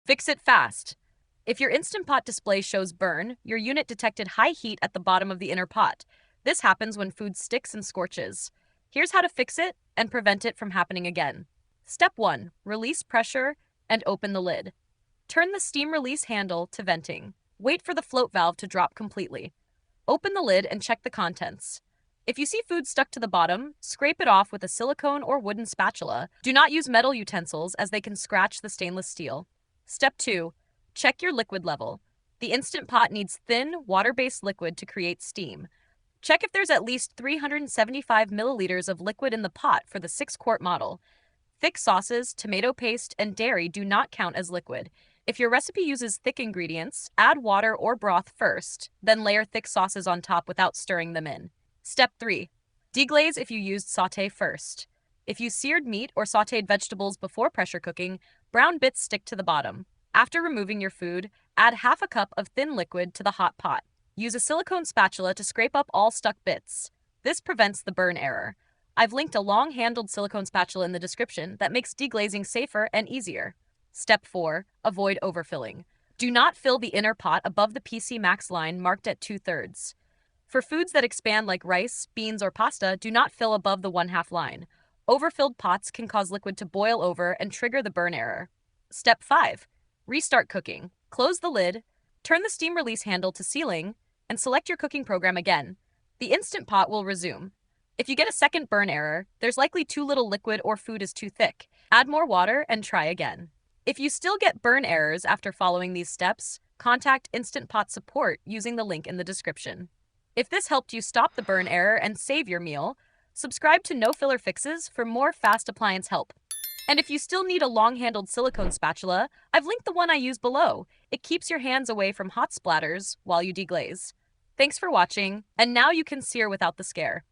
Fix it fast. If your Instant Pot display shows burn, your unit detected high heat at the bottom of the inner pot. This happens when food sticks and scorches. Here's how to fix it and prevent it from happening again. Step 1. Release pressure and open the lid. Turn the steam release handle to venting. Wait for the float valve to drop completely. Open the lid and check the contents. If you see food stuck to the bottom, scrape it off with a silicone or wooden spatula. Do not use metal utensils as they can scratch the stainless steel. Step 2. Check your liquid level. The Instant Pot needs thin, water-based liquid to create steam. Check if there's at least 375 milliliters of liquid in the pot for the 6-quart model. Thick sauces, tomato paste, and dairy do not count as liquid. If your recipe uses thick ingredients, add water or broth first, then layer thick sauces on top without stirring them in. Step 3. Deglaze if you used sauté first. If you seared meat or sautéed vegetables before pressure cooking, brown bits stick to the bottom. After removing your food, add half a cup of thin liquid to the hot pot. Use a silicone spatula to scrape up all stuck bits. This prevents the burn error. I've linked a long-handled silicone spatula in the description that makes deglazing safer and easier. Step 4. Avoid overfilling. Do not fill the inner pot above the PC Max line marked at 2/3. For foods that expand like rice, beans, or pasta, do not fill above the 1/2 line. Overfilled pots can cause liquid to boil over and trigger the burn error. Step 5. Restart cooking. Close the lid, turn the steam release handle to sealing, and select your cooking program again. The Instant Pot will resume. If you get a second burn error, there's likely too little liquid or food is too thick. Add more water and try again. If you still get burn errors after following these steps, contact Instant Pot support using the link in the description. If this helped you stop the burn error and save your meal, subscribe to No Filler Fixes for more fast appliance help. And if you still need a long-handled silicone spatula, I've linked the one I use below. It keeps your hands away from hot splatters while you deglaze. Thanks for watching, and now you can sear without the scare.